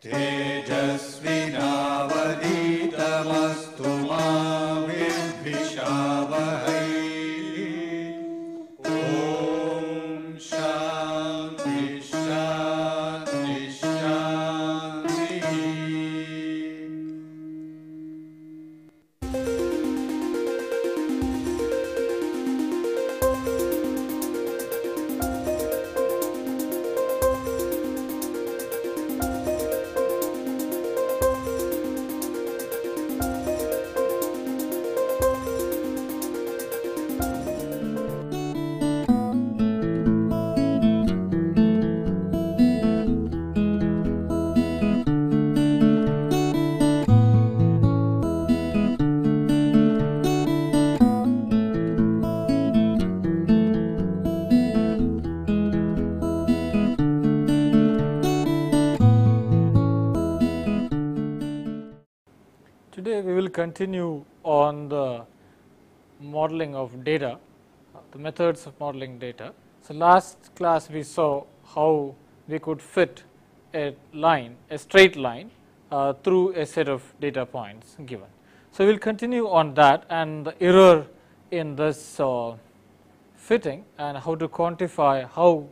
तेजस्विनावधीतमस्तु मा विद्विषावहै। ॐ शान्ति शान्ति शान्तिः। Today we will continue on the modeling of data, the methods of modeling data. So last class we saw how we could fit a line, a straight line through a set of data points given. So we will continue on that and the error in this fitting and how to quantify how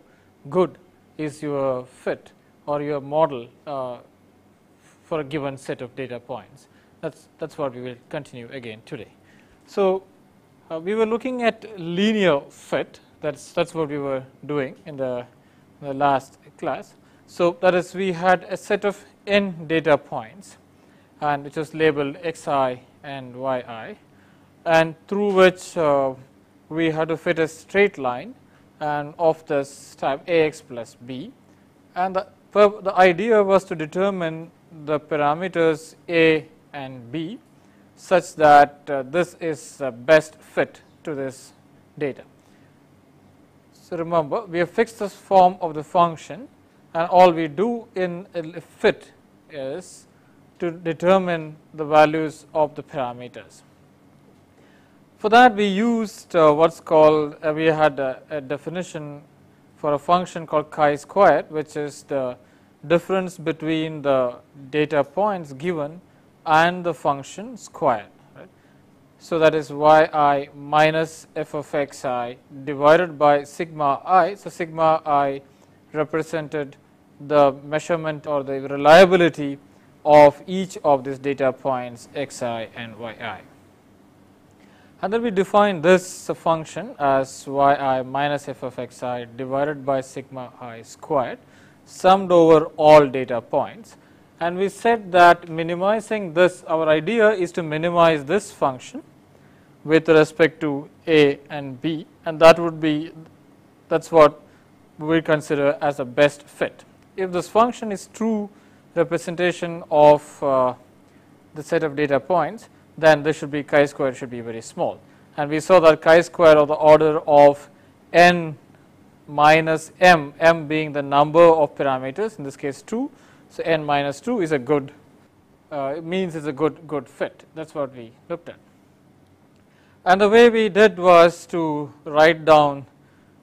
good is your fit or your model for a given set of data points. That's what we will continue again today. So we were looking at linear fit. That's what we were doing in the last class. So that is, we had a set of n data points, and which was labeled xi and yi, and through which we had to fit a straight line and of this type ax plus b, and the idea was to determine the parameters a and b such that this is the best fit to this data. So remember, we have fixed this form of the function, and all we do in a fit is to determine the values of the parameters. For that we used what's called, we had a definition for a function called chi-squared, which is the difference between the data points given and the function squared. Right? So that is yi minus f of xi divided by sigma I. So sigma I represented the measurement or the reliability of each of these data points xi and yi. And then we define this function as yi minus f of xi divided by sigma I squared summed over all data points. And we said that minimizing this, our idea is to minimize this function with respect to a and b, and that would be, that's what we consider as a best fit. If this function is true representation of the set of data points, then this should be chi-squared should be very small, and we saw that chi-squared of the order of n minus m, m being the number of parameters, in this case 2. So n minus 2 is a good, it means it's a good fit. That's what we looked at. And the way we did was to write down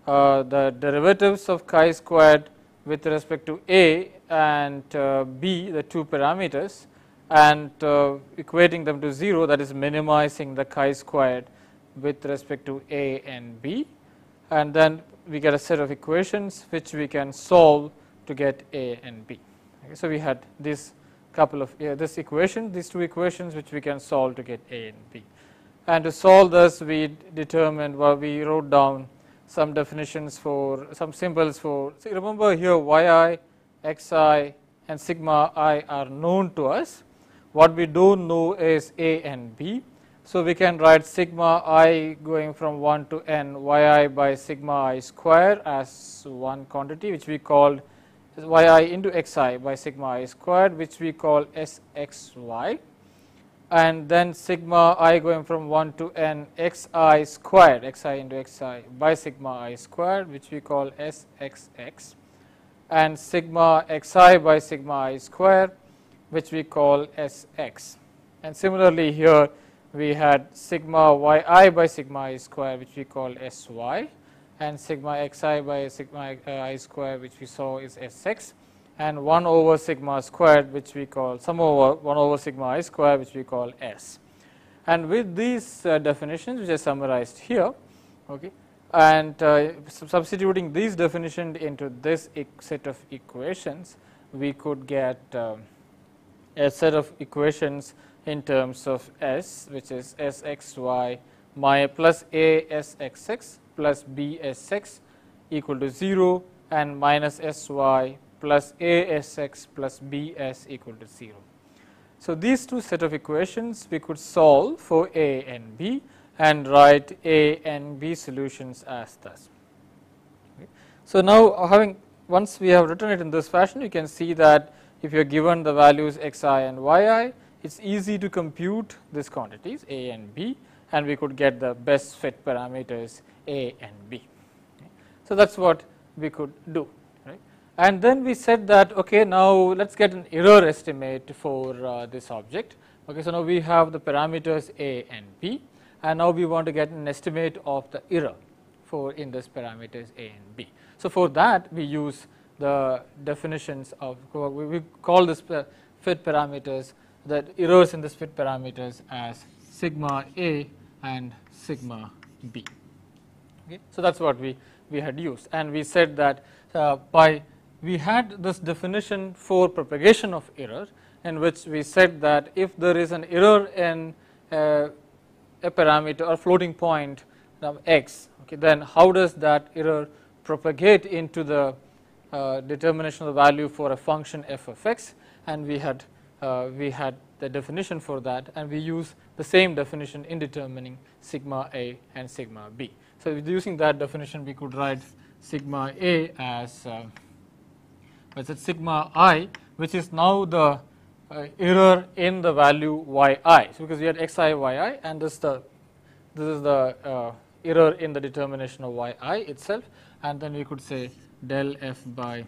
the derivatives of chi-squared with respect to a and b, the two parameters, and equating them to 0, that is minimizing the chi-squared with respect to a and b, and then we get a set of equations which we can solve to get a and b. So we had this couple of these two equations which we can solve to get a and b. And to solve this, we determined, well, we wrote down some definitions for some symbols for. So remember here, yi, xi, and sigma I are known to us. What we don't know is a and b. So we can write sigma I going from 1 to n yi by sigma I square as one quantity, which we called yi into xi by sigma I squared, which we call sxy, and then sigma I going from 1 to n xi squared, xi into xi by sigma I squared, which we call sxx, and sigma xi by sigma I squared, which we call sx. And similarly here we had sigma yi by sigma I squared, which we call sy, and sigma xi by sigma I square, which we saw is sx, and 1 over sigma squared, which we call sum over 1 over sigma I square, which we call S. And with these definitions, which are summarized here, okay, and substituting these definitions into this set of equations, we could get a set of equations in terms of S, which is Sxy plus A Sxx plus B Sx equal to 0, and minus Sy plus A Sx plus Bs equal to 0. So, these two set of equations we could solve for A and B and write A and B solutions as thus. Okay. So, now once we have written it in this fashion, you can see that if you are given the values xi and yi, it is easy to compute these quantities A and B, and we could get the best fit parameters A and B. Okay. So, that is what we could do. And then we said that, okay, now let us get an error estimate for this object. Okay, so, now we have the parameters A and B, and now we want to get an estimate of the error for in this parameters A and B. So, for that we use the definitions of, we call this fit parameters, the errors in this fit parameters as sigma A and sigma B. Okay. So, that is what we had used, and we said that we had this definition for propagation of error, in which we said that if there is an error in a parameter or floating point x, okay, then how does that error propagate into the determination of the value for a function f of x, and we had the definition for that, and we use the same definition in determining sigma A and sigma B. So, using that definition, we could write sigma A as sigma I, which is now the error in the value yi. So, because we had xi yi, and this is the error in the determination of yi itself, and then we could say del A by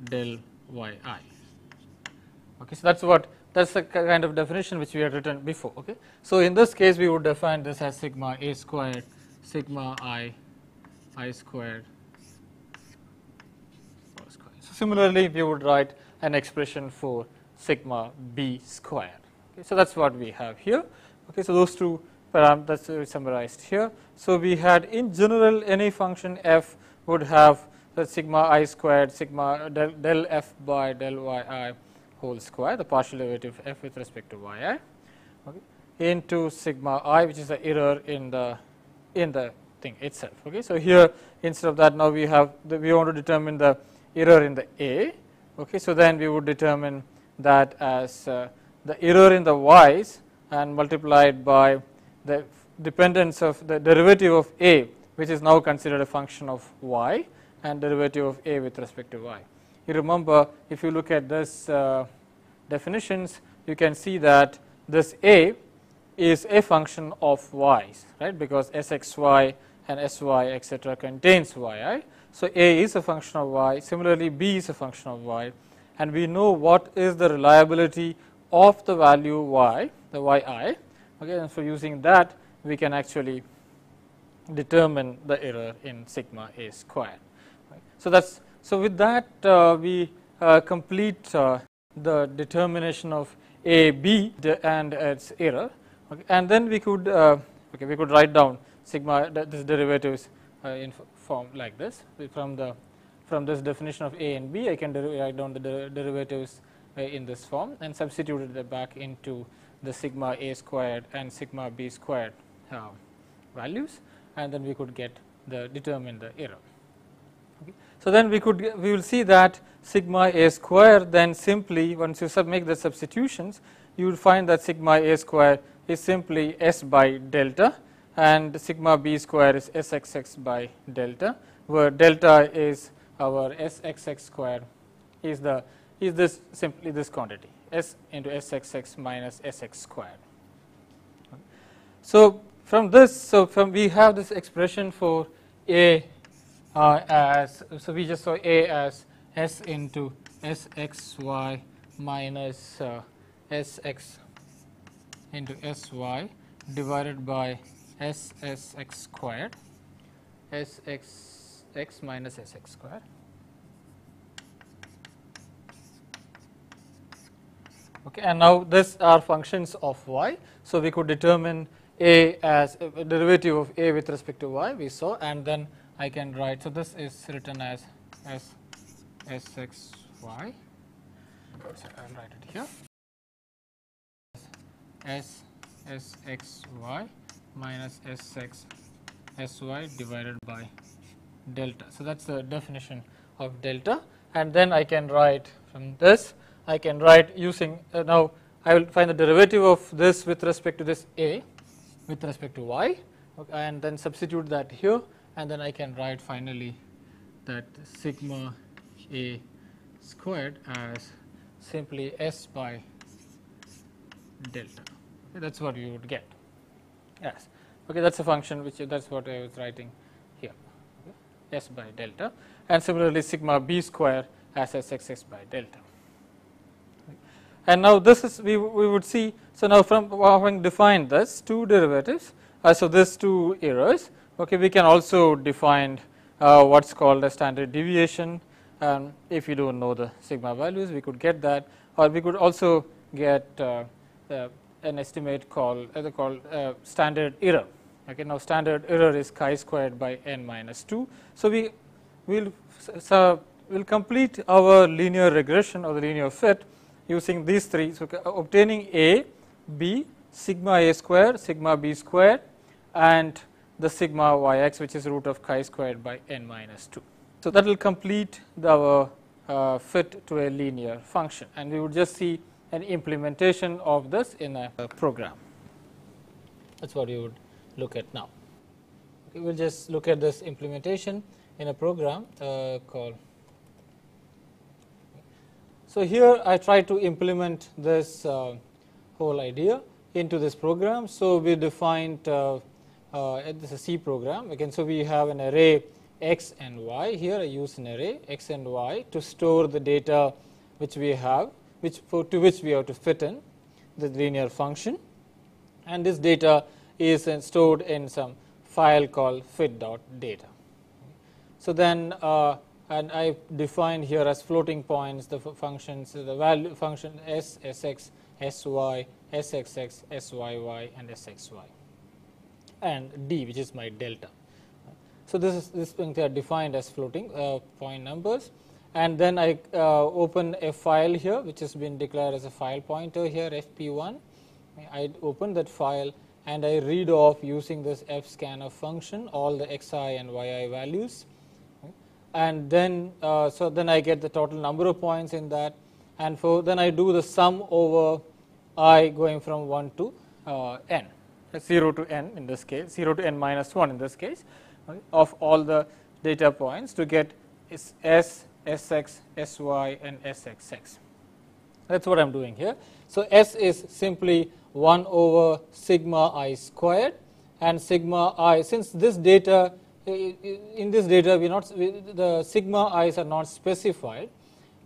del yi. Okay, so that's the kind of definition which we had written before. Okay, so in this case we would define this as sigma A squared, sigma I squared. So, similarly, we would write an expression for sigma B squared. Okay, so, that is what we have here. Okay, so, those two parameters are summarized here. So, we had in general any function f would have the sigma I squared, sigma del f by del yi whole square, the partial derivative of f with respect to yi, okay, into sigma I, which is the error in the thing itself. Okay, so, here instead of that, now we have we want to determine the error in the A. Okay, so, then we would determine that as the error in the y's and multiplied by the dependence of the derivative of A, which is now considered a function of y, and derivative of A with respect to y. You remember, if you look at this definitions, you can see that this A is a function of y's, right, because Sxy and Sy etc. contains yi. So, A is a function of y, similarly B is a function of y, and we know what is the reliability of the value y, the yi. Okay, and so using that we can actually determine the error in sigma A squared. Right. So, with that we complete the determination of A, B and its error, okay, and then we could write down sigma this derivatives in form like this. From this definition of A and B, I can write down the derivatives in this form and substitute it back into the sigma A squared and sigma B squared values, and then we could determine the error. Okay. So, then we will see that sigma A square, then simply once you make the substitutions, you will find that sigma A square is simply S by delta, and sigma B square is Sxx by delta, where delta is our Sxx square is this simply this quantity S into Sxx minus Sx squared. Okay. So, from this, we have this expression for A as, so we just saw A as S into Sxy minus Sx into Sy divided by Ssx squared, Sx Sx minus Sx square. Okay, and now this are functions of y. So we could determine a as a derivative of a with respect to y we saw, and then I can write. So this is written as s Sxy. So I'll write it here. S Sxy minus Sx Sy divided by delta. So that's the definition of delta, and then I can write from this. I can write using now I will find the derivative of this with respect to this a with respect to y, okay, and then substitute that here, and then I can write finally that sigma a squared as simply s by delta. Okay, that's what you would get. Yes. Okay, that's a function which that's what I was writing here. Okay, s by delta, and similarly sigma b square as sx by delta. And now this is we would see. So now from having defined this two derivatives, so this two errors, okay, we can also define what's called a standard deviation. If you don't know the sigma values, we could get that, or we could also get an estimate called standard error. Okay, now standard error is chi squared by n minus 2. So we will complete our linear regression or the linear fit using these three. So obtaining a, b, sigma a square, sigma b square, and the sigma yx, which is root of chi squared by n minus 2. So that will complete our fit to a linear function, and we would just see an implementation of this in a program. That's what you would look at now. Okay, we'll just look at this implementation in a program called. So here I try to implement this whole idea into this program. So we defined this is a C program. Again, so we have an array x and y. Here I use an array x and y to store the data which we have, to which we have to fit in the linear function, and this data is stored in some file called fit.data. So then and I defined here as floating points the functions, the value function s, sx, sy, sxx, syy, and sxy, and d, which is my delta. So this thing they are defined as floating point numbers, and then I open a file here which has been declared as a file pointer here fp1. I open that file and I read off using this fscanf function all the xi and yi values, and then so then I get the total number of points in that, and then I do the sum over I going from 1 to n, 0 to n in this case, 0 to n minus 1 in this case, of all the data points to get s, sx, sy, and sxx. That's what I'm doing here. So s is simply 1 over sigma I squared, and sigma I, since this data in this data the sigma i's are not specified,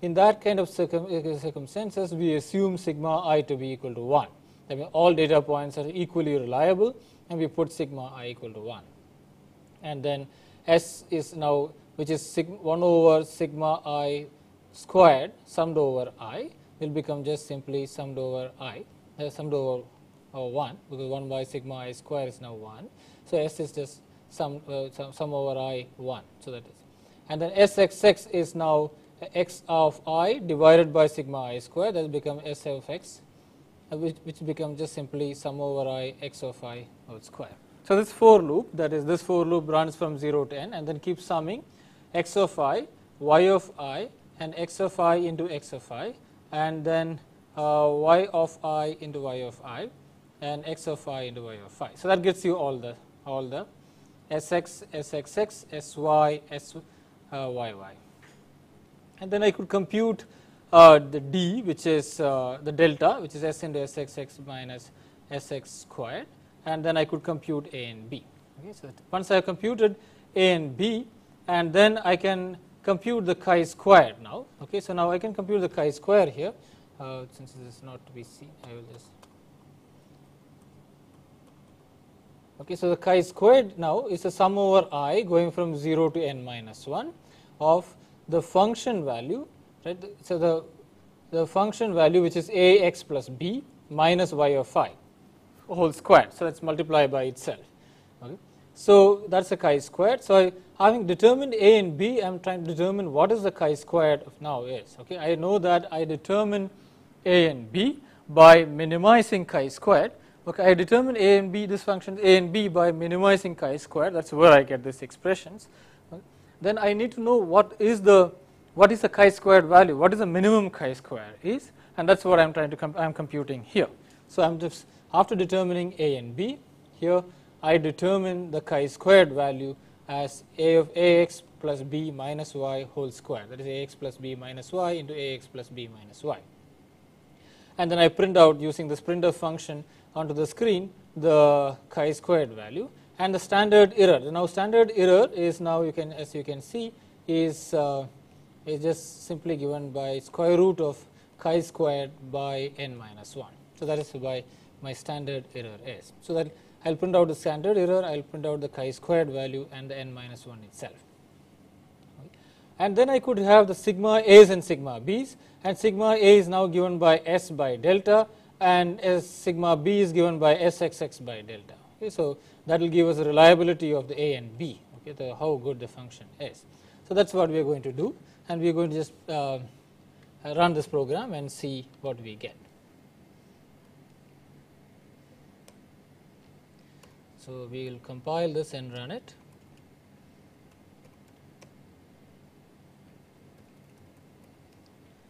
in that kind of circumstances we assume sigma I to be equal to 1. That means all data points are equally reliable, and we put sigma I equal to 1. And then s is now, which is 1 over sigma I squared summed over I, will become just simply summed over I, summed over 1, because 1 by sigma I square is now 1. So s is just sum over I 1. So that is, and then sxx is now x of I divided by sigma I square, that will become s of x, which becomes just simply sum over I x of I whole square. So this for loop, that is this for loop runs from 0 to n and then keeps summing x of I, y of I, and x of I into x of I, and then y of I into y of I, and x of I into y of I. So that gets you all the sx, sxx, sy, syy. And then I could compute the d, which is the delta, which is s into sxx minus sx squared, and then I could compute a and b. Okay, so once I have computed a and b, and then I can compute the chi squared now. Okay, so now I can compute the chi square here. Since this is not to be seen, I will just. Okay, so the chi squared now is a sum over I going from 0 to n minus 1 of the function value, right? So the function value which is ax plus b minus y of I whole squared. So let's multiply by itself. Okay. So that's the chi squared. So having determined a and b, I'm trying to determine what is the chi squared of now is. Okay, I know that I determine a and b by minimizing chi squared. Okay, I determine a and b, this function a and b by minimizing chi squared. That's where I get these expressions. Okay. Then I need to know what is the chi squared value, what is the minimum chi squared is, and that's what I'm trying to I'm computing here. So I'm just after determining a and b, here I determine the chi squared value as a of ax plus b minus y whole square, that is ax plus b minus y into ax plus b minus y. And then I print out using this printf function onto the screen the chi squared value and the standard error. Now standard error is now as you can see is just simply given by square root of chi squared by n minus 1. So that is by my standard error is. So that I'll print out the standard error, I'll print out the chi squared value and the n minus 1 itself. Okay. And then I could have the sigma a's and sigma b's, and sigma a is now given by s by delta and sigma b is given by sxx by delta. Okay. So that will give us a reliability of the a and b, okay, how good the function is. So that's what we are going to do, and we are going to just run this program and see what we get. So we will compile this and run it.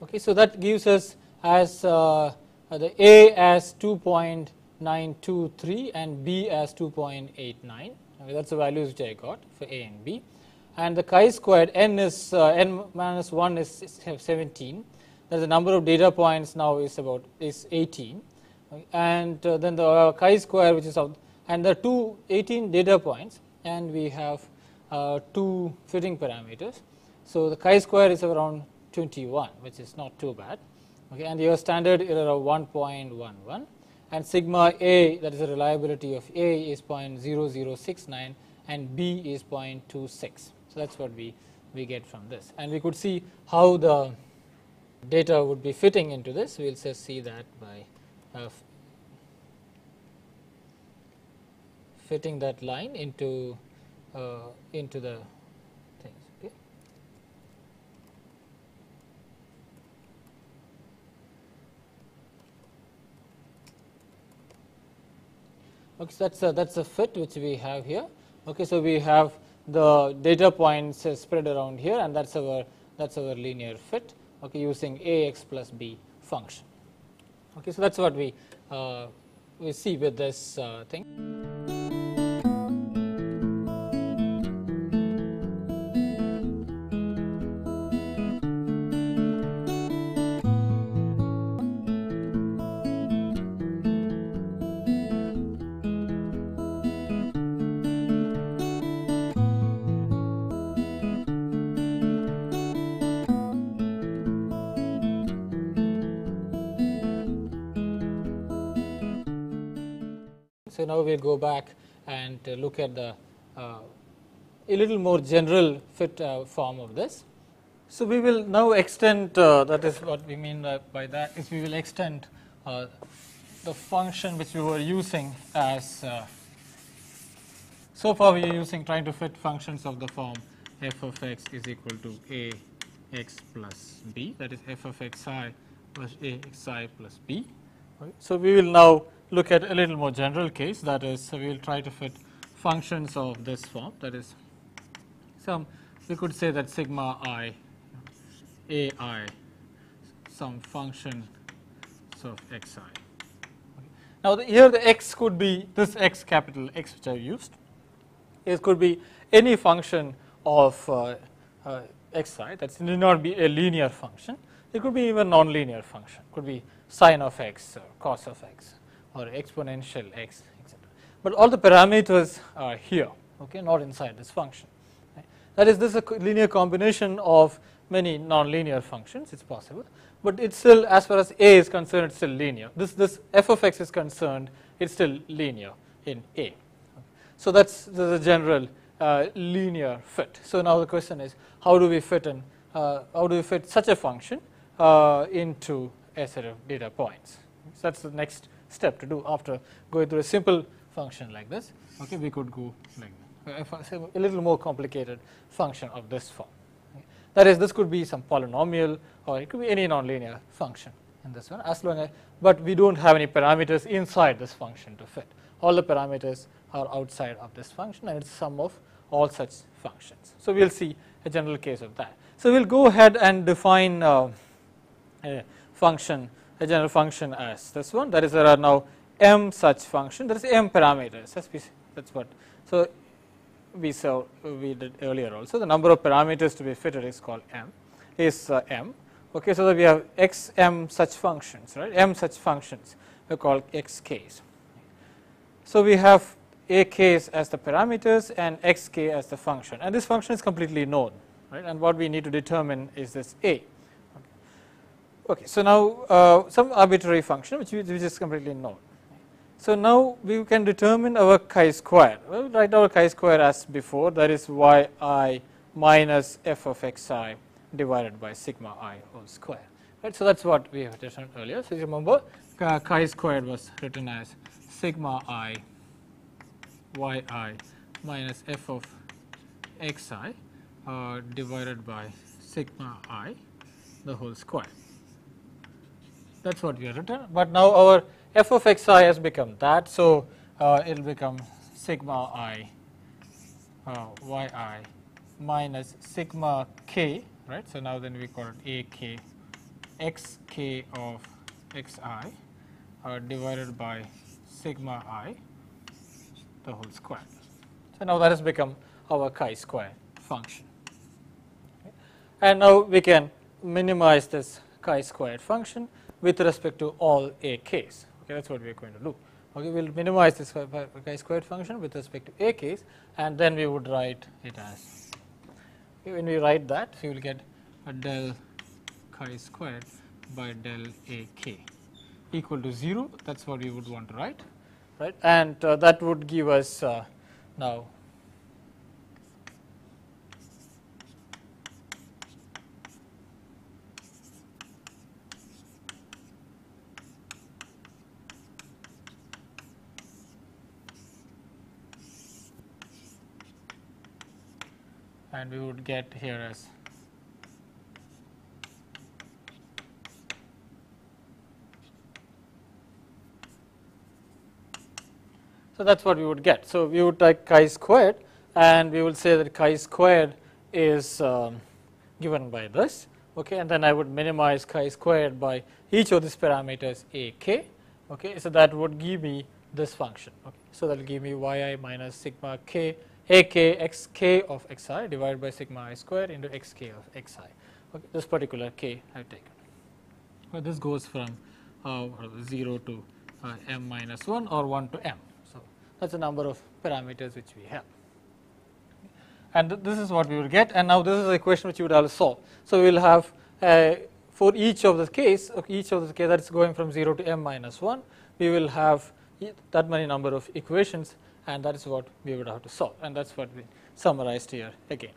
Okay, so that gives us as the a as 2.923 and b as 2.89. Okay, that's the values which I got for a and b. And the chi squared n is n minus 1 is 17. That's the number of data points now is 18. Okay, and then the chi square which is of, and there are 18 data points, and we have 2 fitting parameters. So the chi square is around 21, which is not too bad. Okay, and your standard error of 1.11, and sigma a, that is the reliability of a, is 0.0069 and b is 0.26. So that's what we get from this, and we could see how the data would be fitting into this. We'll just see that by fitting that line into the things. Okay. Okay, so that's a fit which we have here. Okay, so we have the data points spread around here, and that's our linear fit. Okay, using ax plus b function. Okay, so that's what we see with this thing. So now we'll go back and look at the a little more general fit form of this. So we will now extend, that is what we mean by that, is we will extend the function which we were using as, so far we are trying to fit functions of the form f of x is equal to ax plus b, that is f of xi plus axi plus b. Okay. So we will now look at a little more general case, that is, we will try to fit functions of this form, that is, we could say that sigma I ai some function of xi. Okay. Now here the x could be this x, capital X, which I have used. It could be any function of xi, that need not be a linear function. It could be even nonlinear function, could be sine of x or cos of x or exponential x, etc. But all the parameters are here, okay, not inside this function. Right? That is, this is a linear combination of many nonlinear functions. It's possible, but it's still, as far as a is concerned, it's still linear. This f of x is concerned, it's still linear in a. Okay. So that's the general linear fit. So now the question is, how do we fit such a function into a set of data points? So that's the next step to do after going through a simple function like this. Okay, we could go like a little more complicated function of this form. That is, this could be some polynomial, or it could be any nonlinear function in this one, as long as, but we don't have any parameters inside this function to fit. All the parameters are outside of this function, and it's sum of all such functions. So we'll see a general case of that. So we'll go ahead and define a general function as this one. That is, there are now m such function. There is m parameters. That's what. So we did earlier also. The number of parameters to be fitted is called m. Okay, so that we have x m such functions, right? M such functions are called xk's. So we have ak's as the parameters and xk as the function, and this function is completely known, right? And what we need to determine is this a. Okay, so now some arbitrary function which is completely known. So now we can determine our chi-square. Well, write our chi-square as before, that is yi minus f of xi divided by sigma I whole square. Right, so that's what we have determined earlier. So you remember, chi-squared was written as sigma I yi minus f of xi divided by sigma I the whole square. That's what we have written. But now our f of xi has become that, so it will become sigma I yi minus sigma k, right? So now then we call it ak xk of xi divided by sigma I the whole square. So now that has become our chi-square function. Okay. And now we can minimize this chi-squared function with respect to all ak's. Okay, that's what we are going to do. Okay, we'll minimize this chi-squared function with respect to ak's, and then we would write it as, when we write that, we will get a del chi-squared by del ak equal to 0. That's what we would want to write, right? And that would give us now and we would get here as so that's what we would get. So we would take chi-squared, and we will say that chi-squared is given by this, okay, and then I would minimize chi-squared by each of these parameters ak, okay, so that would give me this function, okay, so that will give me yi minus sigma k ak xk of xi divided by sigma I square into xk of xi. Okay, this particular k I have taken. Well, this goes from 0 to m minus 1 or 1 to m. So that's the number of parameters which we have. And this is what we will get. And now this is a equation which you would have to solve. So we will have for each of the case, that is going from 0 to m minus 1, we will have that many number of equations, and that is what we would have to solve, and that's what we summarized here again.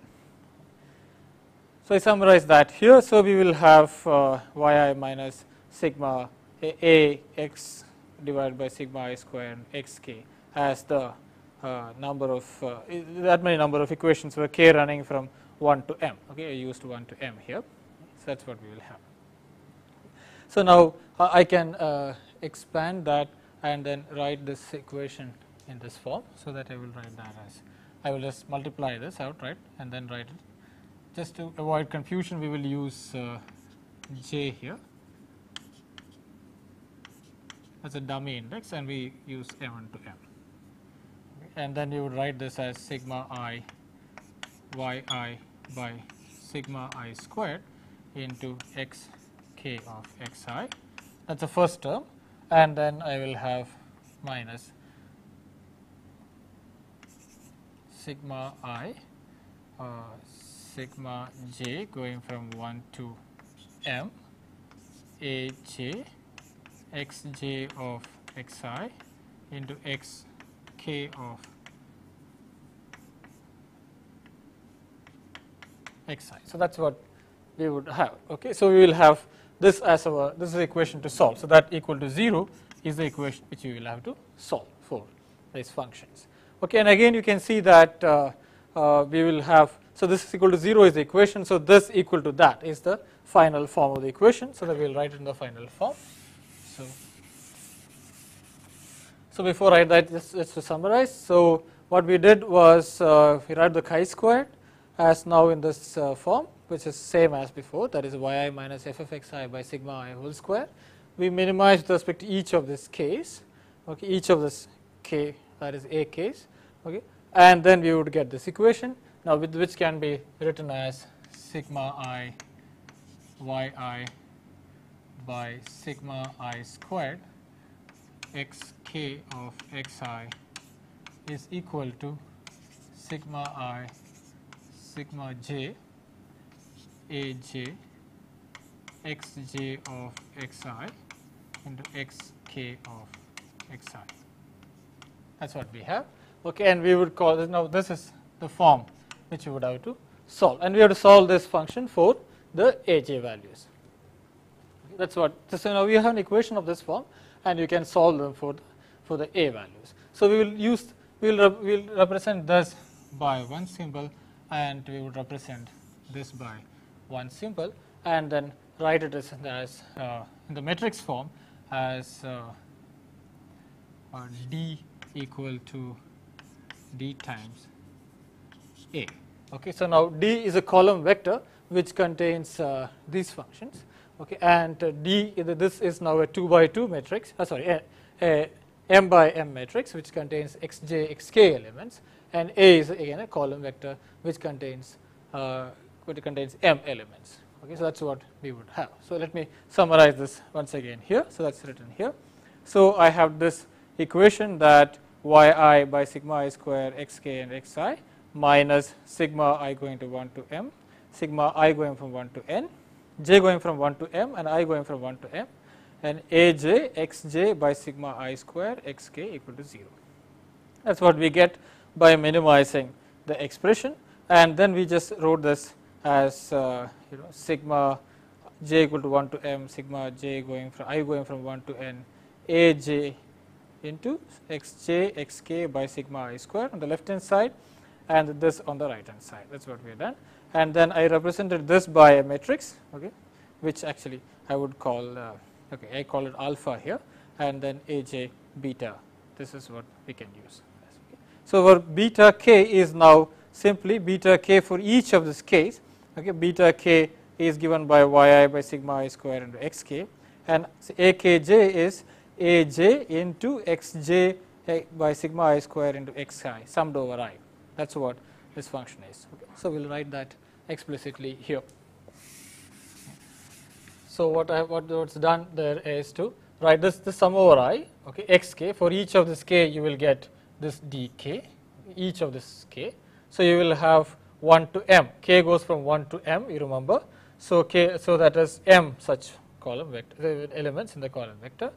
So I summarize that here. So we will have yi minus sigma a x divided by sigma I square and xk as the number of that many number of equations where k running from 1 to m. Okay, I used 1 to m here. So that's what we will have. So now I can expand that and then write this equation in this form, so that I will write that as, I will just multiply this out, right, and then write it. Just to avoid confusion, we will use j here as a dummy index, and we use m1 to m. And then you would write this as sigma I yi by sigma I squared into xk of xi. That's the first term, and then I will have minus sigma I sigma j going from 1 to m aj xj of xi into xk of xi. So that's what we would have. Okay, so we will have this as our this is the equation to solve. So that equal to 0 is the equation which we will have to solve for these functions. Okay, and again you can see that we will have, so this is equal to 0 is the equation. So this equal to that is the final form of the equation. So that we will write it in the final form. So before I write that, just to summarize. So what we did was we write the chi squared as now in this form, which is same as before, that is yi minus f of xi by sigma I whole square. We minimize with respect to each of this case, okay, each of this k, that is a case, okay, and then we would get this equation now, with which can be written as sigma I yi by sigma I squared xk of xi is equal to sigma I sigma j aj xj of xi into xk of xi. That's what we have. Okay, and we would call this, now this is the form which we would have to solve, and we have to solve this function for the aj values. Okay, that's what. So now we have an equation of this form, and you can solve them for the a values. So we will use we'll represent this by one symbol, and we would represent this by one symbol, and then write it as in the matrix form as d equal to d times a. Okay, so now d is a column vector which contains these functions. Okay, and d this is now a 2 by 2 matrix. Sorry, a m by m matrix which contains xj xk elements, and a is again a column vector which contains m elements. Okay, so that's what we would have. So let me summarize this once again here. So that's written here. So I have this equation that yi by sigma I square xk and xi minus sigma I going to 1 to m, sigma I going from 1 to n, j going from 1 to m, and I going from 1 to m, and aj xj by sigma I square xk equal to 0. That's what we get by minimizing the expression, and then we just wrote this as sigma j equal to 1 to m, sigma j going from I going from 1 to n, aj into xj xk by sigma I square on the left hand side, and this on the right hand side. That's what we have done, and then I represented this by a matrix, okay, which actually I would call I call it alpha here, and then aj beta. This is what we can use. Okay. So our beta k is now simply beta k for each of this case. Okay, beta k is given by yi by sigma I square into xk, and akj is aj into xj by sigma I square into xi summed over I. That's what this function is. Okay. So we'll write that explicitly here. So what's done there is to write this sum over I, okay, xk. For each of this k you will get this dk, each of this k. So you will have 1 to m, k goes from 1 to m, you remember. So k, so that is m such column vector elements in the column vector,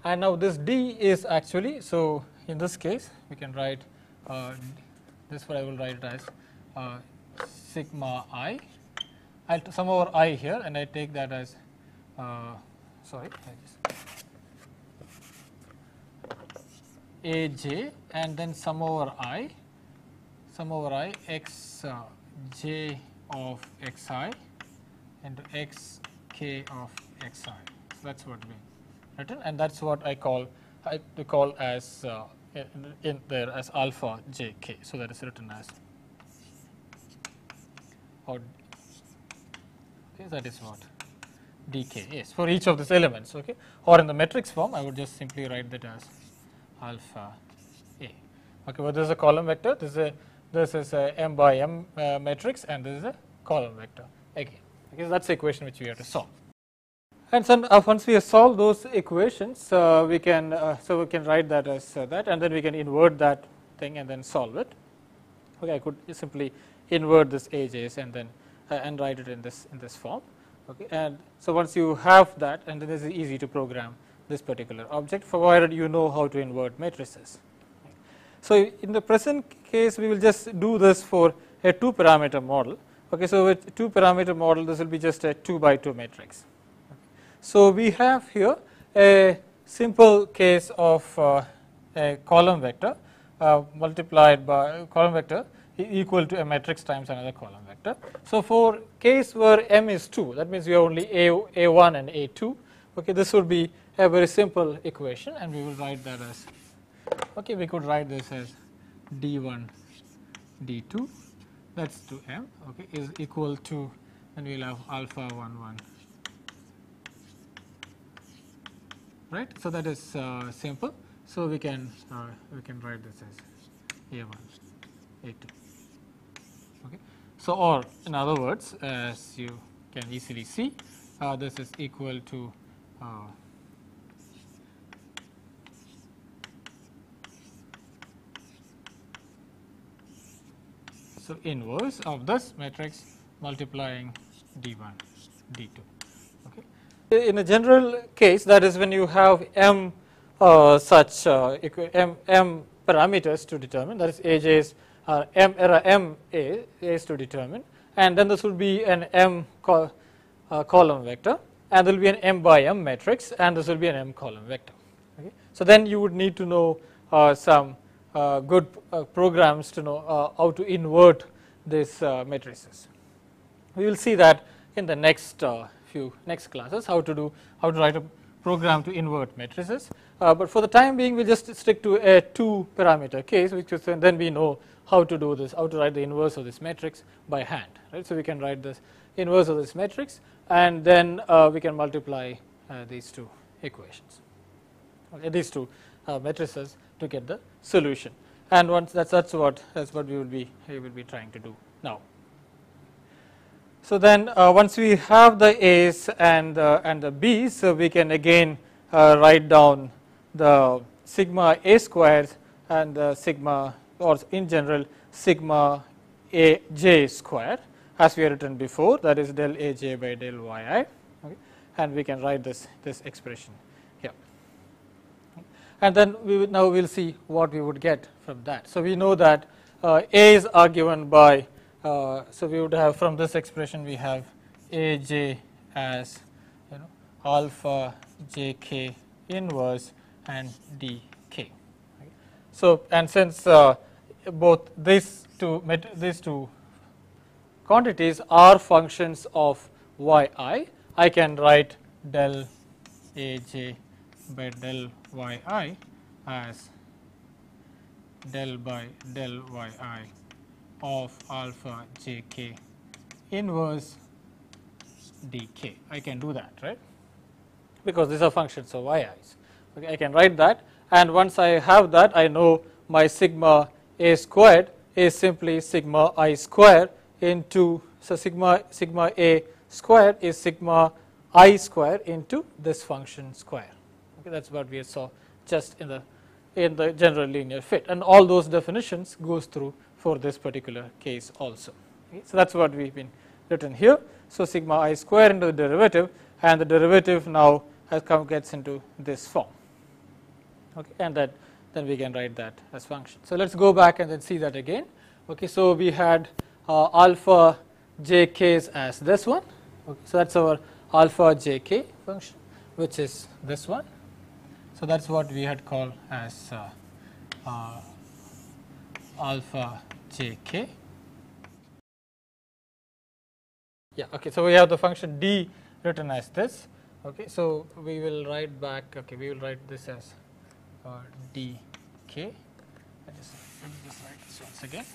and now this d is actually, so in this case we can write this, what I will write it as sigma I. I'll sum over I here, and I take that as aj, and then sum over I x j of xi into xk of xi. So that's what we written, and that's what I call as in there as alpha jk. So that is written as, or okay, that is what dk is for each of these elements. Okay, or in the matrix form I would just simply write that as alpha a. Okay, well, this is a column vector. This is a m by m matrix, and this is a column vector again. Okay, so that's the equation which we have to solve. And so once we have solved those equations, we can write that as that, and then we can invert that thing and then solve it. Okay, I could simply invert this aj's and then and write it in this form. Okay, and so once you have that, and then it is easy to program this particular object, provided you know how to invert matrices. So in the present case, we will just do this for a 2 parameter model. Okay, so with 2 parameter model, this will be just a 2 by 2 matrix. So we have here a simple case of a column vector multiplied by column vector equal to a matrix times another column vector. So for case where m is 2, that means we have only a1 and a2. Okay, this would be a very simple equation, and we will write that as, okay, we could write this as d1 d2, that's to m, okay, is equal to, and we will have alpha 1 1, right. So that is simple. So we can write this as a1 a2. Okay. So or in other words, as you can easily see, this is equal to so inverse of this matrix multiplying d1 d2. Okay. In a general case, that is when you have m such m parameters to determine, that is aj's m a is to determine, and then this will be an m column vector, and there will be an m by m matrix, and this will be an m column vector. Okay. So then you would need to know some good programs to know how to invert these matrices. We will see that in the next few classes, how to write a program to invert matrices. But for the time being, we will just stick to a 2 parameter case, which is, and then we know how to do this, how to write the inverse of this matrix by hand, right. So we can write this inverse of this matrix, and then we can multiply these 2 equations, okay, these 2 matrices to get the solution. And once that's what we will be trying to do now. So then once we have the A's and the B's, so we can again write down the sigma A squared and the sigma, or in general sigma A j square, as we have written before, that is del A j by del yi, okay, and we can write this expression here. And then we will see what we would get from that. So we know that A's are given by, so we would have from this expression we have aj as alpha jk inverse and dk. Okay. So and since both these two quantities are functions of yi, I can write del aj by del yi as del by del yi of alpha jk inverse dk. I can do that, right, because these are functions of yi's. Okay, I can write that, and once I have that, I know my sigma a squared is simply sigma I square into, so sigma a squared is sigma I square into this function square. Okay, that's what we saw just in the general linear fit, and all those definitions goes through for this particular case also. Okay, so that's what we've been written here. So sigma I square into the derivative, and the derivative now gets into this form. Okay, and then we can write that as function. So let's go back and then see that again. Okay, so we had alpha jk's as this one. Okay, so that's our alpha jk function, which is this one. So that's what we had called as alpha jk. Yeah. Okay. So we have the function d written as this. Okay. So we will write back. Okay. We will write this as dk. Let me just write this once again.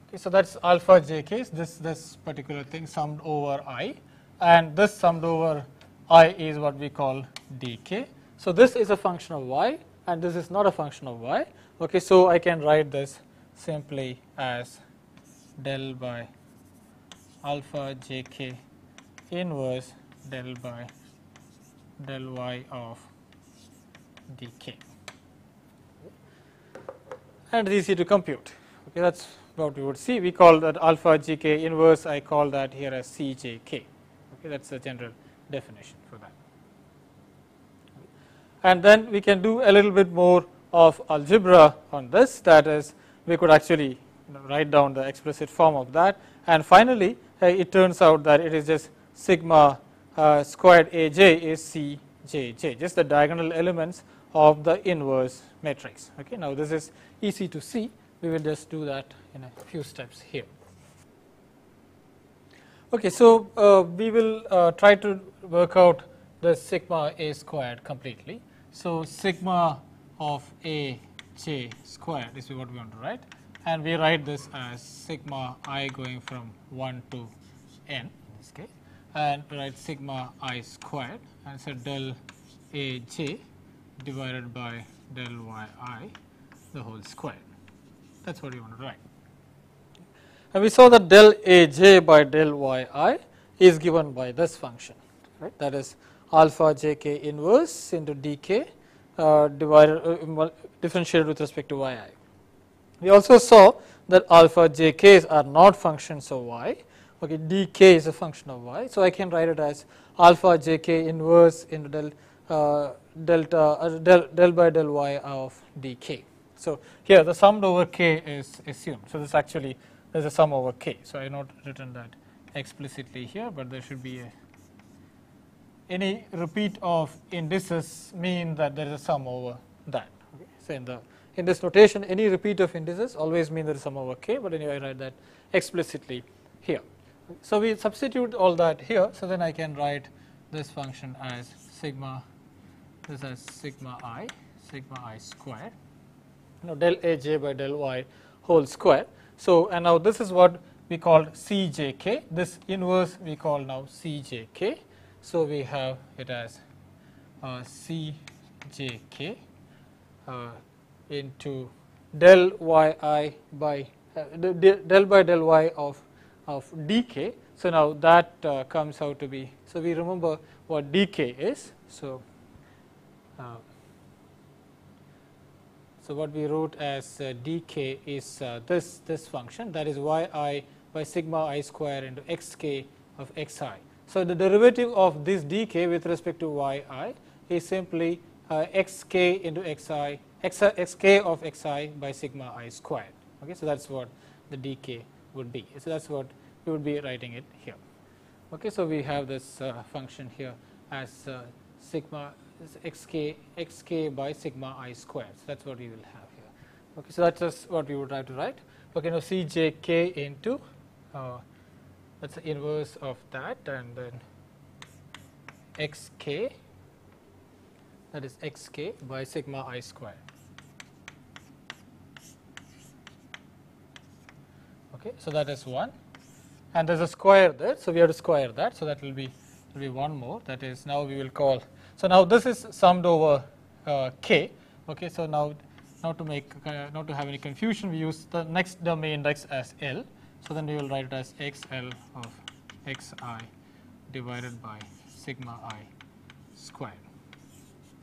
Okay. So that's alpha jk. This particular thing summed over I, and this summed over I is what we call dk. So this is a function of y, and this is not a function of y. Okay. So I can write this simply as del by alpha jk inverse del by del y of dk, and it's easy to compute. Okay, that's what we would see. We call that alpha gk inverse, I call that here as cjk. Okay, that's the general definition for that. And then we can do a little bit more of algebra on this, that is we could actually write down the explicit form of that, and finally it turns out that it is just sigma squared Aj is Cjj, just the diagonal elements of the inverse matrix. Okay, now this is easy to see. We will just do that in a few steps here. Okay, so we will try to work out the sigma A squared completely. So sigma of A j squared is what we want to write, and we write this as sigma I going from 1 to n in this case, and we write sigma I squared, and so del A j divided by del y I the whole square. That is what we want to write. And we saw that del A j by del y I is given by this function, right? That is alpha j k inverse into d k differentiated with respect to y I. We also saw that alpha j k's are not functions of y. Okay, d k is a function of y, so I can write it as alpha j k inverse into del by del y of d k. So here the summed over k is assumed. So this actually there is a sum over k. So I have not written that explicitly here, but there should be any repeat of indices mean that there is a sum over that. Okay. So in this notation, any repeat of indices always mean there is sum over k, but anyway I write that explicitly here. So we substitute all that here, so then I can write this function as sigma, this as sigma I squared, del A j by del y whole square. So and now this is what we call Cjk, this inverse we call now Cjk. So we have it as Cjk into del yi by del by del y of dk. So now that comes out to be, so we remember what dk is. So so what we wrote as dk is this function, that is yi by sigma I square into xk of xi. So the derivative of this dk with respect to yi is simply xk into xi, xk of xi by sigma I squared. Okay, so that's what the dk would be. So that's what we would be writing it here. Okay, so we have this function here as sigma xk by sigma I squared. So that's what we will have here. Okay, so that's just what we would have to write. Okay, now Cjk into that's the inverse of that, and then xk, that is xk by sigma I squared. Okay, so that is 1, and there is a square there, so we have to square that, so that will be one more, that is now we will call, so now this is summed over k. Okay, so now to make not to have any confusion, we use the next domain index as L. So then we will write it as xl of xi divided by sigma I squared.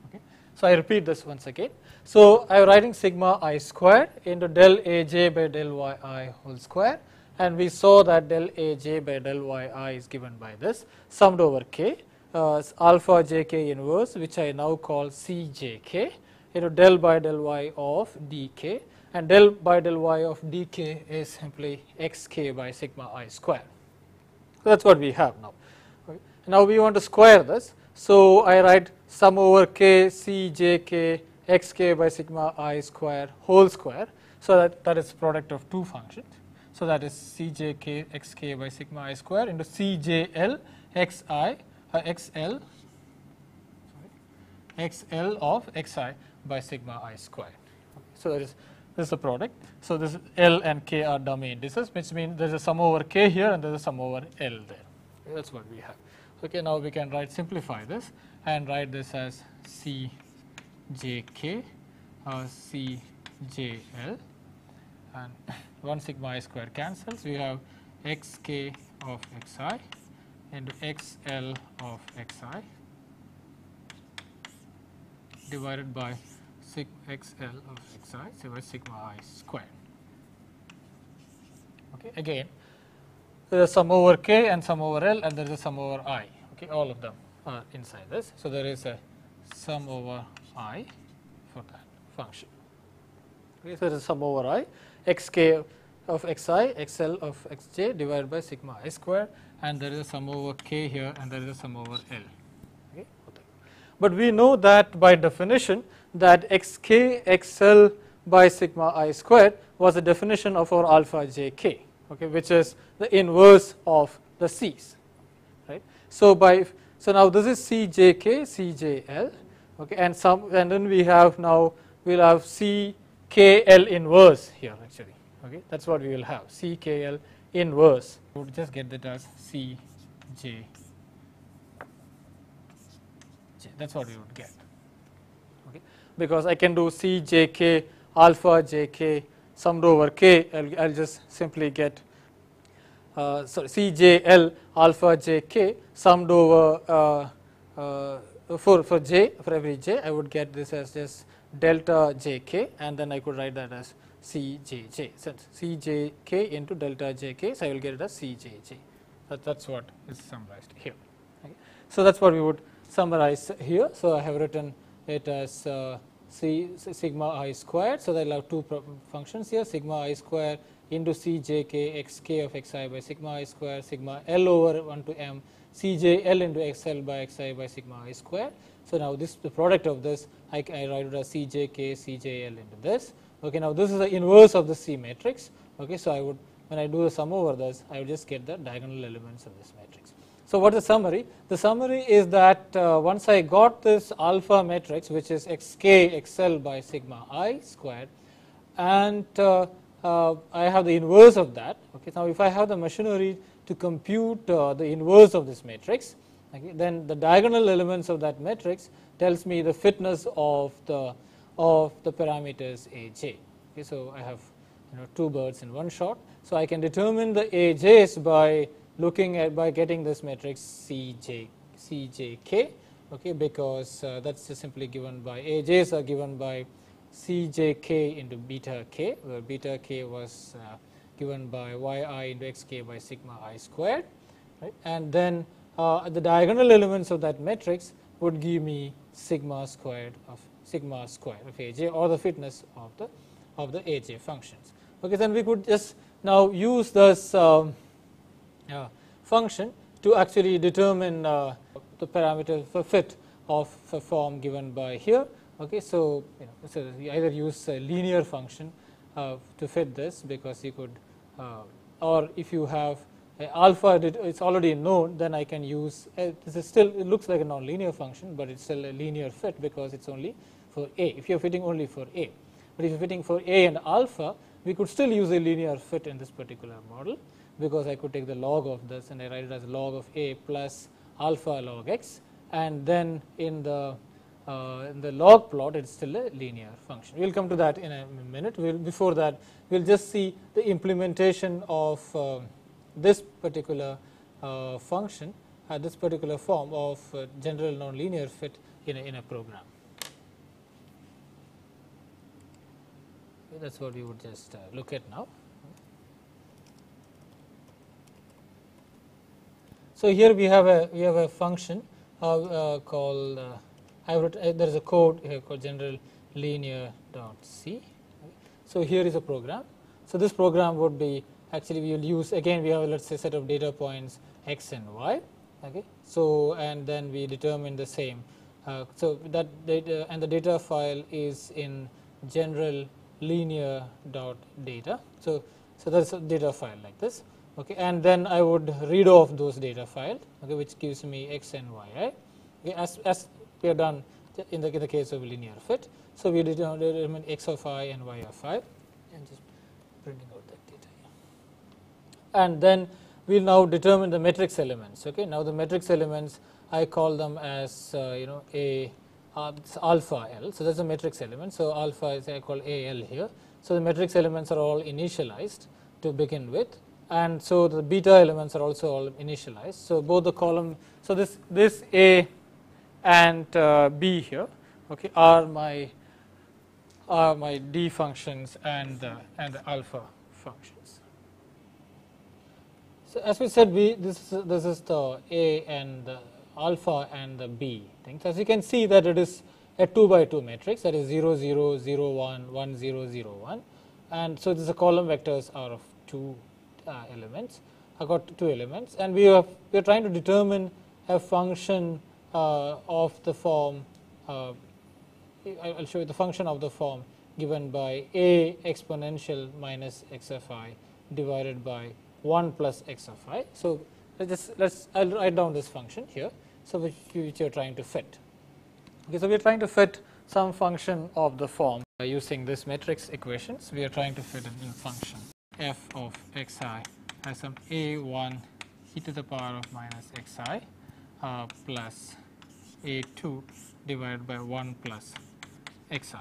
Okay. So I repeat this once again. So I am writing sigma I squared into del Aj by del yi whole square, and we saw that del Aj by del yi is given by this summed over k, alpha jk inverse, which I now call Cjk, into del by del y of dk, and del by del y of dk is simply xk by sigma I square. So that is what we have now. Okay. Now we want to square this. So I write sum over k Cjk xk by sigma I square whole square. So that is product of two functions. So that is Cjk xk by sigma I square into Cjl xl of xi by sigma I square. Okay. So that is this is the product. So this L and K are dummy indices, which means there is a sum over K here and there is a sum over L there. Okay, that's what we have. Okay, now we can simplify this and write this as Cjk Cjl, and 1 sigma I square cancels. We have xk of xi into xl of xi divided by xl of xi, so by sigma I squared. Okay, again there is a sum over k and sum over L, and there is a sum over I. Okay, all of them are inside this. So there is a sum over I for that function. Okay, so there is a sum over I, xk of xi, xl of xj divided by sigma I square, and there is a sum over k here, and there is a sum over L. Okay. But we know that by definition that xk xl by sigma I squared was the definition of our alpha jk, okay, which is the inverse of the C's, right. So now this is Cjk, Cjl, okay, and then we have now we'll have Ckl inverse here actually, okay, that's what we will have, Ckl inverse. We would just get that as Cj. That's what we would get, okay, because I can do Cjk alpha jk summed over k. I'll just simply get Cjl alpha jk summed over for j, for every j I would get this as just delta jk, and then I could write that as Cjj, so Cjk into delta jk, so I will get it as Cjj. That's what is summarized here. Okay. So that's what we would summarize here. So I have written it as sigma I squared. So I'll have two functions here, sigma I square into Cjk xk of xi by sigma I square, sigma L over 1 to m Cjl into xl by xi by sigma I square. So now this, the product of this, I write it as Cjk Cjl into this. Okay, now this is the inverse of the C matrix. Okay, so I would, when I do the sum over this, I would just get the diagonal elements of this matrix. So what is the summary? The summary is that once I got this alpha matrix, which is xk xl by sigma I squared, and I have the inverse of that. Okay, now if I have the machinery to compute the inverse of this matrix, okay, then the diagonal elements of that matrix tells me the fitness of the parameters aj. Okay, so I have two birds in one shot. So I can determine the aj's by looking at, by getting this matrix Cjk, okay, because that's just simply given by aj's are given by Cjk into beta k, where beta k was given by yi into xk by sigma I squared, right? And then the diagonal elements of that matrix would give me sigma squared of aj, or the fitness of the aj functions. Okay, then we could just now use this function to actually determine the parameter for fit of a form given by here. Okay, so so you either use a linear function to fit this, because you could, or if you have alpha, it's already known, then I can use this is still, it looks like a nonlinear function, but it's still a linear fit because it's only for a. If you're fitting only for a, but if you're fitting for a and alpha, we could still use a linear fit in this particular model, because I could take the log of this and I write it as log of a plus alpha log x, and then in the log plot it's still a linear function. We'll come to that in a minute. Before that, we'll just see the implementation of this particular function, this particular form of general nonlinear fit in a program. Okay, that's what we would just look at now. So here we have a function called there is a code here called general linear dot c. So here is a program. So this program would be, actually we will use, again we have, let's say, set of data points x and y. Okay, so and then we determine the same. So that data, and the data file is in general linear dot data. So that's a data file like this. Okay, and then I would read off those data files, okay, which gives me x and y. Okay, as we have done in the case of linear fit. So we determine x of I and y of I, and just printing out that data here. And then we'll now determine the matrix elements. Okay, now the matrix elements, I call them as alpha L. So that's the matrix element. So alpha is, I call AL here. So the matrix elements are all initialized to begin with, and so the beta elements are also all initialized. So both the column, so this A and B here, okay, are my D functions and the alpha functions. So as we said, this is the A and the alpha and the B things. As you can see that it is a 2 by 2 matrix, that is 0 0 0 1 1 0 0 1. and so the column vectors are of two elements. I got two elements, and we are trying to determine a function of the form. I'll show you the function of the form given by a exponential minus x of I divided by 1 plus x of I. So I'll write down this function here. So which you are trying to fit. Okay, so we are trying to fit some function of the form using this matrix equations. We are trying to fit a new function f of xi as some a1 e to the power of minus xi plus a2 divided by 1 plus xi.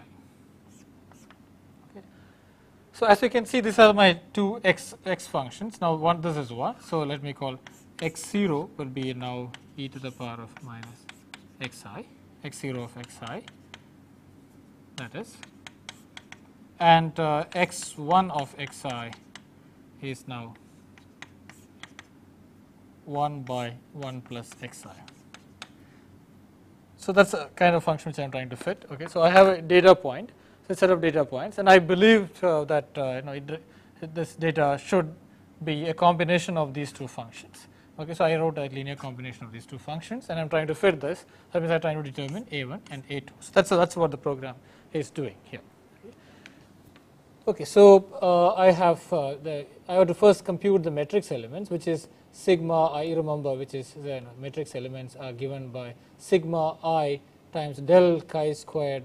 Okay. So as you can see, these are my two x functions. Now this is 1. So let me call x0 will be now e to the power of minus xi, x0 of xi, that is, and x1 of xi is now 1 by 1 plus xi. So that's a kind of function which I am trying to fit. Okay, so I have a data point, so a set of data points, and I believe that this data should be a combination of these two functions. Okay, so I wrote a linear combination of these two functions, and I'm trying to fit this. That means I'm trying to determine a1 and a2. So that's what the program is doing here. Okay, so I have to first compute the matrix elements, which is sigma I. Remember, which is the matrix elements are given by sigma I times del chi squared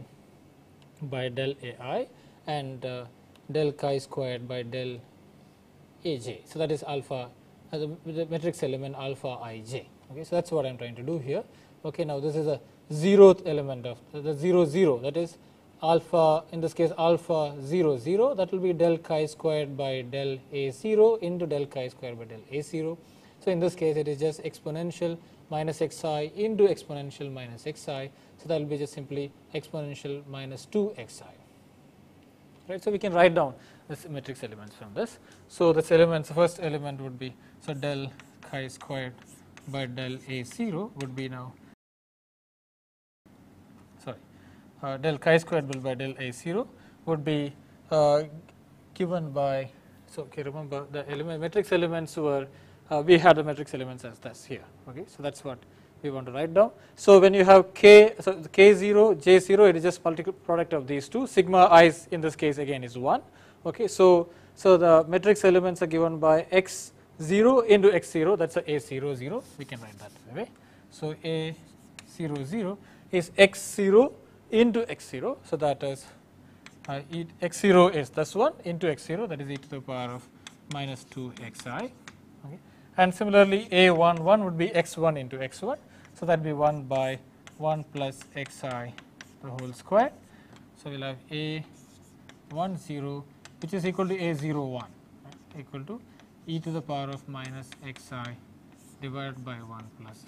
by del ai and del chi squared by del aj. So that is alpha, the matrix element alpha ij. Okay, so that's what I'm trying to do here. Okay, now this is a zeroth element of the 0 0. That is alpha, in this case alpha 0 0. That will be del chi squared by del a0 into del chi squared by del a0. So in this case, it is just exponential minus xi into exponential minus xi. So that will be just simply exponential minus 2xi. Right. So we can write down this matrix elements from this. So this elements, the first element would be, so del chi squared by del a0 would be now, sorry, del chi squared by del a0 would be given by, so okay, remember the element matrix elements were, we had the matrix elements as this here. Okay, so that's what we want to write down. So when you have k, so k0, j0, it is just multiple product of these two. Sigma I in this case again is 1. Okay, so the matrix elements are given by x0 into x0. That's a a0 0. We can write that way. So a0 0 is x0 into x0. So that is x0 is this one into x0. That is e to the power of minus 2xi. Okay. And similarly, a11 would be x1 into x1. So that would be 1 by 1 plus xi the whole square. So we'll have a10, which is equal to a01, right, equal to e to the power of minus xi divided by 1 plus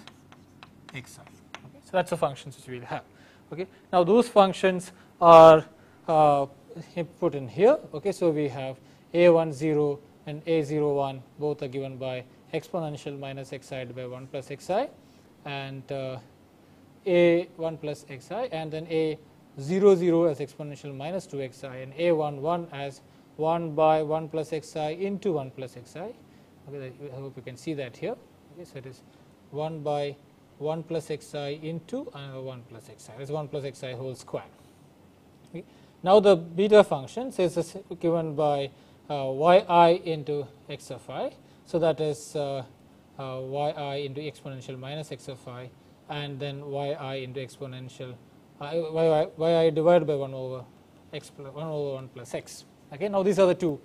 xi. Okay. So that's the functions which we'll have. Okay. Now those functions are put in here. Okay. So we have a10 and a01 both are given by exponential minus xi divided by 1 plus xi, and a1 plus xi, and then a00 as exponential minus 2xi, and a11 as 1 by 1 plus xi into 1 plus xi. Okay, I hope you can see that here. Okay, so it is 1 by 1 plus xi into 1 plus xi. That is 1 plus xi whole square. Okay. Now the beta function is given by yi into x of I. So that is yi into exponential minus x of I, and then yi into exponential yi divided by 1 over 1 plus x. Okay. Now these are the two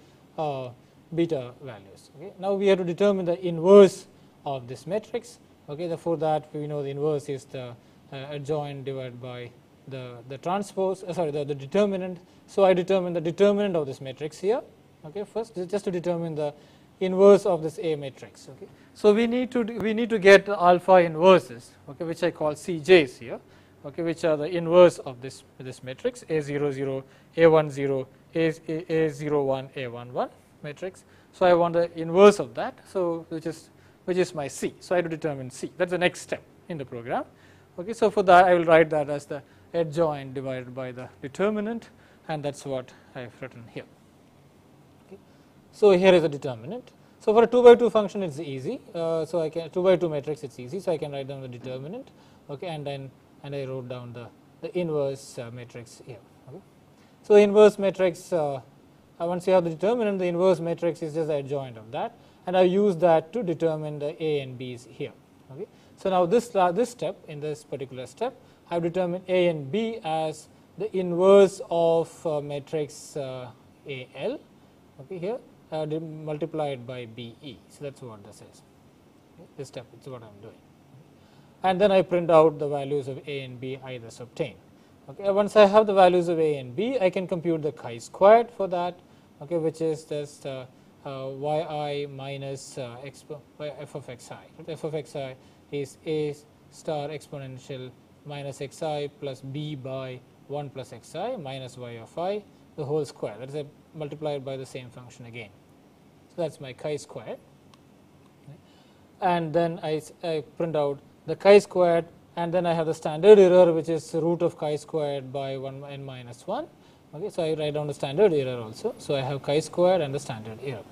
beta values. Okay. Now we have to determine the inverse of this matrix. Okay. Therefore, that we know the inverse is the adjoint divided by the transpose, the determinant. So I determine the determinant of this matrix here. Okay. First, just to determine the inverse of this A matrix. Okay. So we need to get alpha inverses, okay, which I call CJs here, okay, which are the inverse of this matrix A00, A10, A01, A11 matrix. So I want the inverse of that, so which is my C. So I have to determine C. That's the next step in the program. Okay. So for that I will write that as the adjoint divided by the determinant, and that's what I have written here. So here is a determinant. So for a 2 by 2 function it's easy. So I can 2 by 2 matrix it's easy. So I can write down the determinant, okay, and I wrote down the inverse matrix here. Okay. So the inverse matrix, once you have the determinant, the inverse matrix is just the adjoint of that, and I use that to determine the A and B's here. Okay. So now this step, in this particular step, I have determined A and B as the inverse of matrix AL, okay, here multiplied by BE. So that's what this is. Okay. This step is what I'm doing, and then I print out the values of A and B I thus obtain. Okay. Once I have the values of A and B, I can compute the chi-squared for that, okay, which is just yi minus f of xi. F of xi is A star exponential minus xi plus b by 1 plus xi minus y of I, the whole square. That is multiplied by the same function again. So that's my chi-squared, and then I print out the chi-squared, and then I have the standard error, which is root of chi-squared by 1 n minus 1. Okay, so I write down the standard error also. So I have chi-squared and the standard error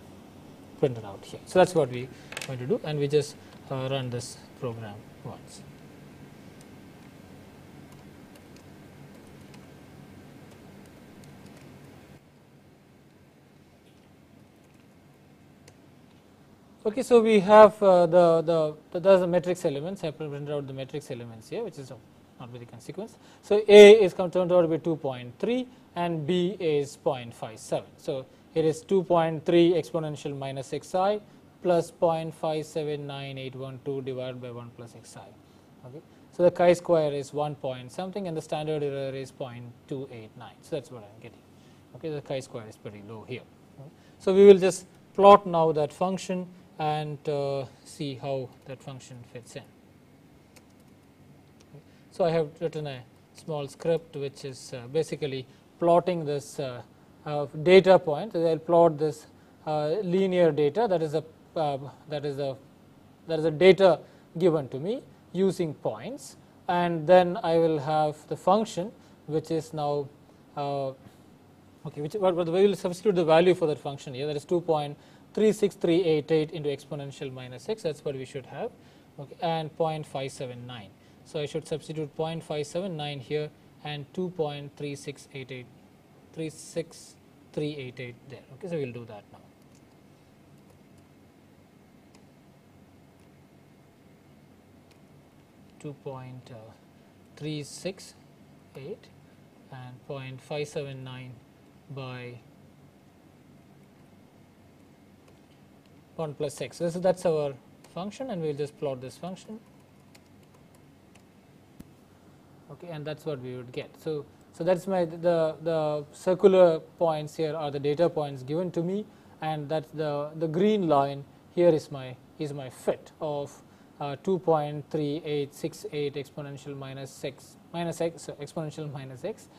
printed out here. So that's what we are going to do, and we just run this program once. Okay, so we have the matrix elements. I have printed out the matrix elements here, which is not very consequence. So A is turned out to be 2.3 and B is 0.57. So it is 2.3 exponential minus xi plus 0.579812 divided by 1 plus xi. Okay, so the chi-square is 1 point something, and the standard error is 0.289. So that's what I'm getting. Okay, the chi-square is pretty low here. Okay. So we will just plot now that function and see how that function fits in. Okay. So I have written a small script which is basically plotting this data point. So I will plot this linear data, that is a data given to me using points, and then I will have the function which is now okay, we will substitute the value for that function here, that is 2.36388 into exponential minus x. That's what we should have, okay, and 0.579. So I should substitute 0.579 here and 2.36388 there. Okay, so we will do that now. .368 and 0.579 by 1 plus x. So that's our function, and we will just plot this function. Okay, and that's what we would get. So that's the circular points here are the data points given to me, and that's the green line here is my fit of 2.3868 exponential minus x so exponential minus x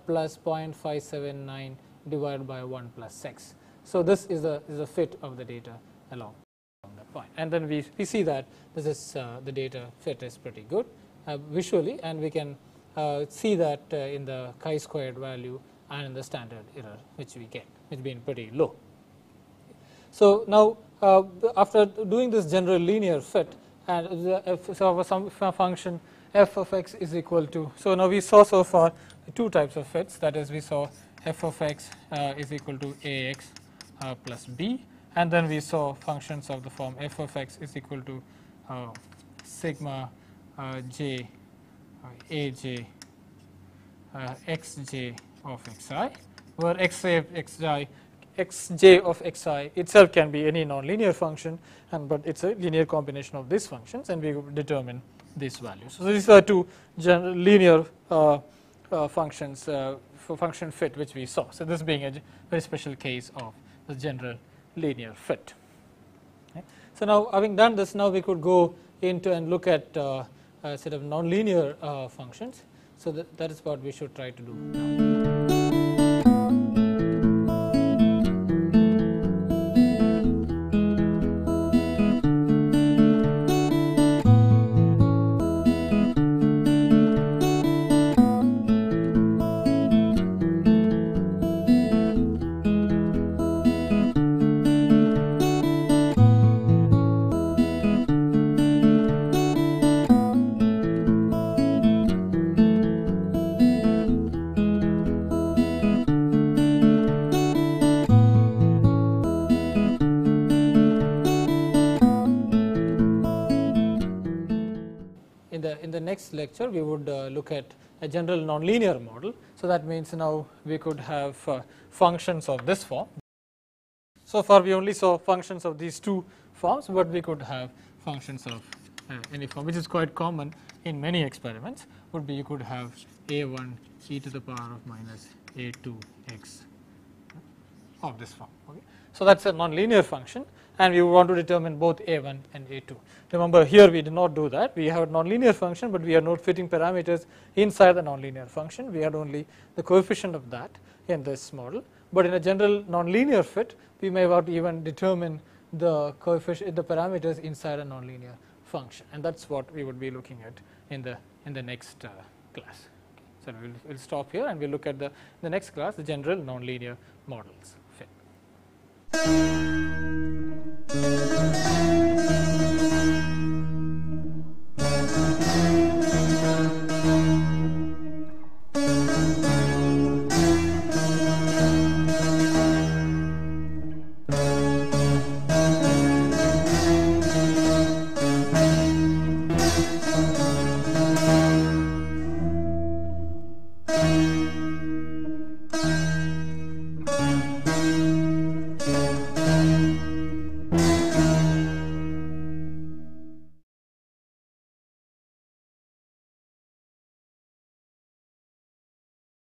plus 0.579 divided by 1 plus x. So this is the fit of the data along that point, and then we see that this is the data fit is pretty good visually, and we can see that in the chi-squared value and in the standard error which we get, which being pretty low. So now after doing this general linear fit, and so some function f of x is equal to, so now we saw so far two types of fits, that is we saw f of x is equal to ax plus b, and then we saw functions of the form f of x is equal to sigma j aj xj of xi, where xj of xi itself can be any nonlinear function, but it's a linear combination of these functions, and we determine these values. So these are two general linear functions for function fit which we saw. So this being a very special case of the general linear fit. Okay. So now having done this, now we could go into and look at a set of nonlinear functions. So that is what we should try to do now. in the next lecture we would look at a general nonlinear model. So that means now we could have functions of this form. So far we only saw functions of these two forms, but we could have functions of any form, which is quite common in many experiments. Would be you could have a1 e to the power of minus a2 x of this form. Okay. So that's a nonlinear function, and we want to determine both a1 and a2. Remember, here we did not do that. We have a nonlinear function, but we are not fitting parameters inside the nonlinear function. We had only the coefficient of that in this model. But in a general nonlinear fit, we may want to even determine the coefficient, the parameters inside a nonlinear function, and that's what we would be looking at in the next class. So we'll stop here, and we'll look at the next class, the general nonlinear models fit.